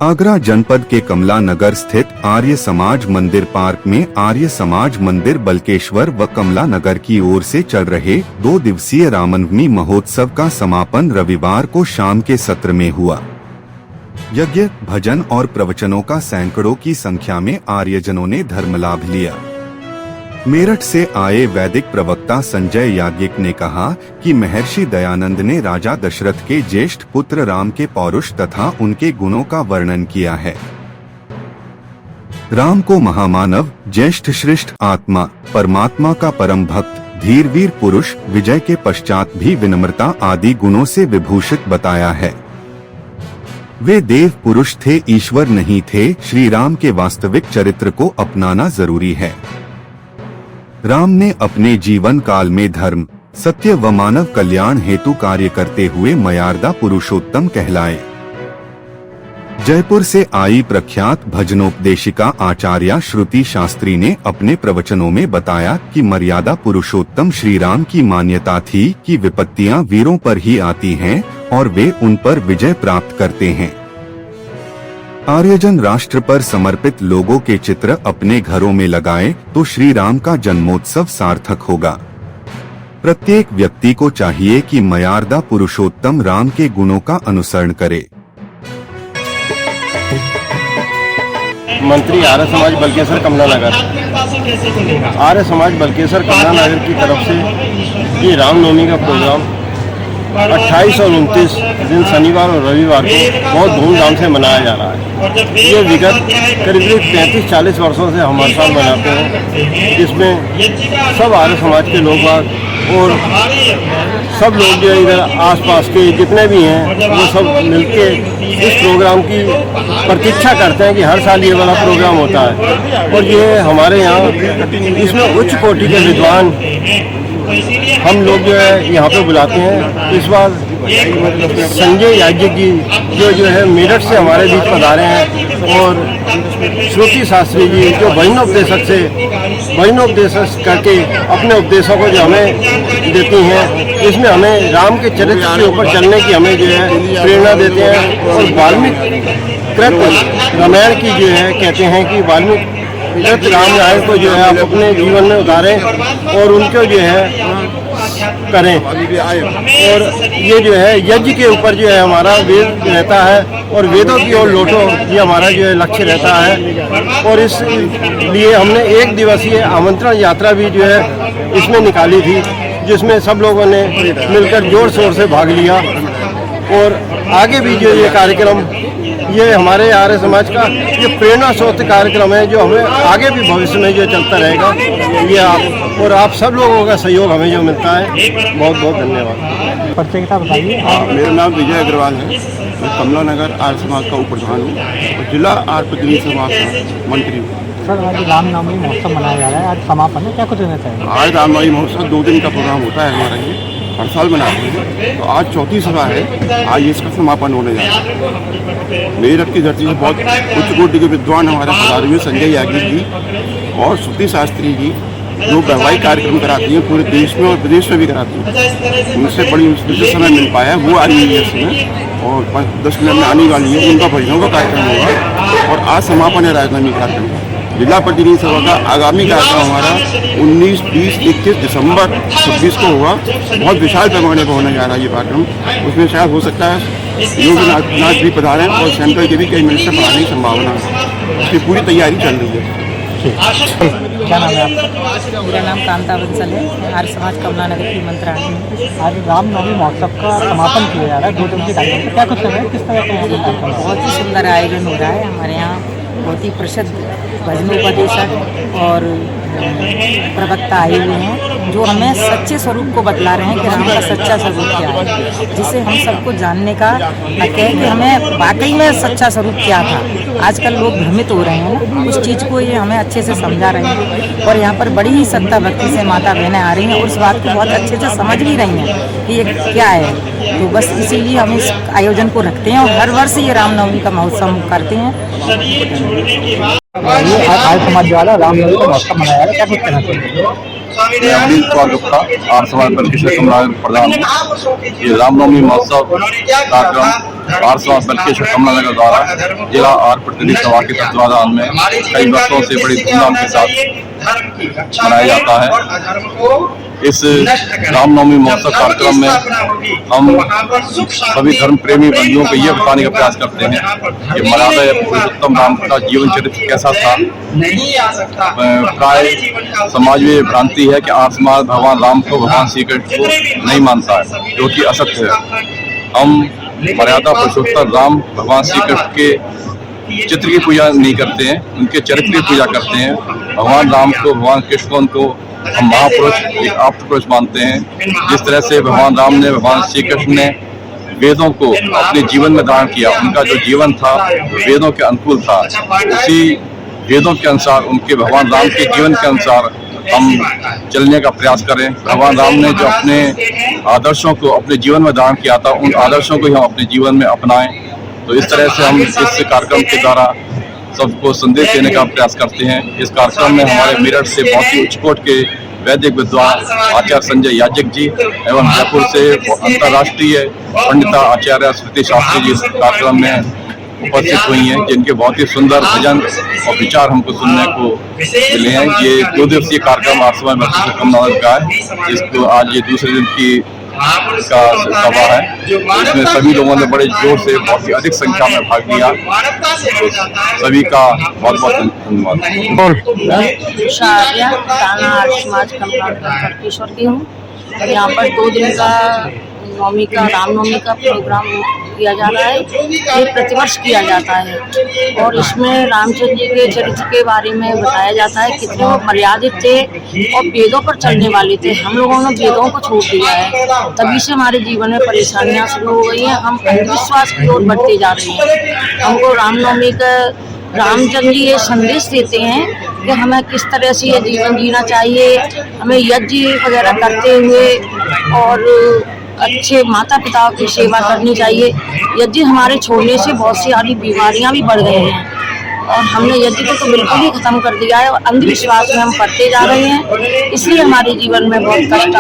आगरा जनपद के कमला नगर स्थित आर्य समाज मंदिर पार्क में आर्य समाज मंदिर बल्केश्वर व कमला नगर की ओर से चल रहे 2 दिवसीय रामनवमी महोत्सव का समापन रविवार को शाम के सत्र में हुआ। यज्ञ, भजन और प्रवचनों का सैकड़ों की संख्या में आर्यजनों ने धर्म लाभ लिया। मेरठ से आए वैदिक प्रवक्ता संजय याज्ञिक ने कहा कि महर्षि दयानंद ने राजा दशरथ के ज्येष्ठ पुत्र राम के पौरुष तथा उनके गुणों का वर्णन किया है। राम को महामानव, ज्येष्ठ श्रेष्ठ आत्मा, परमात्मा का परम भक्त, धीर वीर पुरुष, विजय के पश्चात भी विनम्रता आदि गुणों से विभूषित बताया है। वे देव पुरुष थे, ईश्वर नहीं थे। श्री राम के वास्तविक चरित्र को अपनाना जरूरी है। राम ने अपने जीवन काल में धर्म, सत्य व मानव कल्याण हेतु कार्य करते हुए मर्यादा पुरुषोत्तम कहलाए। जयपुर से आई प्रख्यात भजनोपदेशिका आचार्य श्रुति शास्त्री ने अपने प्रवचनों में बताया कि मर्यादा पुरुषोत्तम श्री राम की मान्यता थी कि विपत्तियां वीरों पर ही आती हैं और वे उन पर विजय प्राप्त करते हैं। आर्यजन राष्ट्र पर समर्पित लोगों के चित्र अपने घरों में लगाएं तो श्री राम का जन्मोत्सव सार्थक होगा। प्रत्येक व्यक्ति को चाहिए कि मर्यादा पुरुषोत्तम राम के गुणों का अनुसरण करे। मंत्री आर्य समाज बल्केश्वर कमला नगर, आर्य समाज बल्केश्वर कमला नगर की तरफ से ये रामनवमी का प्रोग्राम 28 और 29 दिन शनिवार और रविवार को बहुत धूमधाम से मनाया जा रहा है। ये विगत करीब 35-40 वर्षों से हम हर साल मनाते हैं। इसमें सब आर्य समाज के लोग और सब लोग जो इधर आसपास के जितने भी हैं वो सब मिलके इस प्रोग्राम की प्रतीक्षा करते हैं कि हर साल ये वाला प्रोग्राम होता है। और ये हमारे यहाँ इसमें उच्च कोटि के विद्वान हम लोग जो है यहाँ पे बुलाते हैं। इस बार संजय याज्ञिक जी जो है मेरठ से हमारे बीच पधारे हैं और श्रुति शास्त्री जी जो वैष्णोपदेश करके अपने उपदेशों को जो हमें देती हैं, इसमें हमें राम के चरित्र के ऊपर चलने की हमें जो है प्रेरणा देते हैं। और वाल्मीकि कृत रामायण की जो है कहते हैं कि वाल्मीकि रामायण को जो है आप अपने जीवन में उतारें और उनको जो है करें। और ये जो है यज्ञ के ऊपर जो है हमारा वेद रहता है और वेदों की ओर लौटो, ये हमारा जो है लक्ष्य रहता है। और इस लिए हमने 1 दिवसीय आमंत्रण यात्रा भी जो है इसमें निकाली थी, जिसमें सब लोगों ने मिलकर जोर शोर से भाग लिया। और आगे भी जो ये कार्यक्रम, ये हमारे आर्य समाज का ये प्रेरणा स्रोत कार्यक्रम है जो हमें आगे भी भविष्य में जो चलता रहेगा। ये आप सब लोगों का सहयोग हमें जो मिलता है, बहुत बहुत धन्यवाद। प्रतियोगिता बताइए। मेरा नाम विजय अग्रवाल है। मैं कमला नगर आर्य समाज का उपप्रधान हूँ और जिला आर्य प्रतिनिधि समाज का मंत्री हूँ। सर, आज रामनवमी महोत्सव मनाया जा रहा है, आज समापन है, क्या कुछ देना चाहिए? आज रामनवमी महोत्सव 2 दिन का प्रोग्राम होता है हमारा, ये हर साल मनाते हैं। तो आज चौथी सभा है, आज इसका समापन होने जा रहा है। मेरठ की धरती से बहुत उच्च कोटि के विद्वान हमारे पधारे हुए संजय याज्ञिक जी और श्रुति शास्त्री जी जो वैवाहिक कार्यक्रम कराती हैं पूरे देश में और विदेश में भी कराती हैं। उनसे बड़ी मुश्किल समय मिल पाया, वो आ रही है इसमें और 10 मिनट में आने वाली है। उनका भजनों का कार्यक्रम होगा और आज समापन है राजनवमी कार्यक्रम। जिला प्रतिनिधि सभा का आगामी कार्यक्रम हमारा 19, 20, 21 दिसंबर 26 को होगा। बहुत विशाल पैमाने पर होने जा रहा है ये कार्यक्रम। उसमें शायद हो सकता है योगनाथ भी पधारे हैं और सेंट्रल के भी कई मिनिस्टर पधारने की संभावना है। उसकी पूरी तैयारी चल रही है। क्या नाम है आपका? मेरा नाम कांता बंसल है, आर्य समाज कमला नगर की मंत्रालय। आज रामनवमी महोत्सव का समापन किया जा रहा है, 2 दिवसीय कार्यक्रम, क्या कुछ है, किस तरह का कार्यक्रम? बहुत ही सुंदर आयोजन हो रहा है हमारे यहाँ। बहुत ही प्रसिद्ध भजनोपदेशक और प्रवक्ता आए हुए हैं जो हमें सच्चे स्वरूप को बतला रहे हैं कि राम का सच्चा स्वरूप क्या है, जिसे हम सबको जानने का हक है कि हमें वाकई में सच्चा स्वरूप क्या था। आजकल लोग भ्रमित हो रहे हैं ना, उस चीज़ को ये हमें अच्छे से समझा रहे हैं। और यहाँ पर बड़ी ही श्रद्धा भक्ति से माता बहनें आ रही हैं और उस बात को बहुत अच्छे से समझ भी रही हैं कि ये क्या है। तो बस इसीलिए हम इस आयोजन को रखते हैं और हर वर्ष ये रामनवमी का महोत्सव हम करते हैं। ये आज समाज द्वारा रामनवमी का महोत्सव मनाया जा रहा है, क्या कुछ कहना चाहिए? मैं अमरीश कुमार गुप्ता आर्य समाज बल्केश्वर कमलानगर प्रधान। ये रामनवमी महोत्सव कार्यक्रम आर्य समाज बल्केश्वर कमलानगर द्वारा जिला आर्य प्रतिनिधि सभा के तत्वाधान में कई वर्षों से बड़ी धूमधाम के साथ मनाया जाता है। इस रामनवमी महोत्सव कार्यक्रम में हम सभी धर्म प्रेमी बंधुओं को ये बताने का प्रयास करते हैं कि मर्यादा पुरुषोत्तम राम का जीवन चरित्र कैसा था। प्राय समाज में भ्रांति है कि आर्य समाज भगवान राम को भगवान श्री कृष्ण को नहीं मानता है, जो कि असत्य है। हम मर्यादा पुरुषोत्तम राम भगवान श्री कृष्ण के चित्र की पूजा नहीं करते हैं, उनके चरित्र की पूजा करते हैं। भगवान राम को भगवान कृष्ण को हम महापुरुष एक आप्त पुरुष मानते हैं। जिस तरह से भगवान राम ने भगवान श्री कृष्ण ने वेदों को अपने जीवन में धारण किया, उनका जो जीवन था वेदों के अनुकूल था, उसी वेदों के अनुसार उनके भगवान राम के जीवन के अनुसार हम चलने का प्रयास करें। भगवान राम ने जो अपने आदर्शों को अपने जीवन में धारण किया था, उन आदर्शों को ही हम अपने जीवन में अपनाएं। तो इस तरह से हम इस कार्यक्रम के द्वारा सबको संदेश देने का प्रयास करते हैं। इस कार्यक्रम में हमारे मेरठ से बहुत ही उच्चकोट के वैदिक विद्वान आचार्य संजय याजक जी एवं जयपुर से अंतर्राष्ट्रीय पंडिता आचार्य स्मृति शास्त्री जी इस कार्यक्रम में उपस्थित हुई हैं, जिनके बहुत ही सुंदर भजन और विचार हमको सुनने को मिले हैं। ये 2 दिवसीय कार्यक्रम आर्य समाज बल्केश्वर कमलानगर का है, जिसको आज ये दूसरे दिन की का सभा है। इसमें सभी लोगों ने बड़े जोर से बहुत ही अधिक संख्या में भाग लिया। तो सभी का बहुत बहुत धन्यवाद। आर्य समाज कमलानगर बल्केश्वर की हूँ। यहाँ पर 2 दिन का रामनवमी का प्रोग्राम किया जा रहा है। ये प्रतिवर्ष किया जाता है और इसमें रामचंद्र जी के चरित्र के बारे में बताया जाता है, कितने वो मर्यादित थे और वेदों पर चलने वाले थे। हम लोगों ने वेदों को छोड़ दिया है, तभी से हमारे जीवन में परेशानियां शुरू हो गई हैं। हम अंधविश्वास की ओर बढ़ते जा रहे हैं। हमको रामनवमी का रामचंद्र जी ये संदेश देते हैं कि हमें किस तरह से ये जीवन जीना चाहिए, हमें यज्ञ वगैरह करते हुए और अच्छे माता पिता की सेवा करनी चाहिए। यज्ञ हमारे छोड़ने से बहुत सी सारी बीमारियां भी बढ़ गई हैं और हमने यज्ञ को तो बिल्कुल ही खत्म कर दिया है और अंधविश्वास में हम पड़ते जा रहे हैं। इसलिए हमारे जीवन में बहुत कष्ट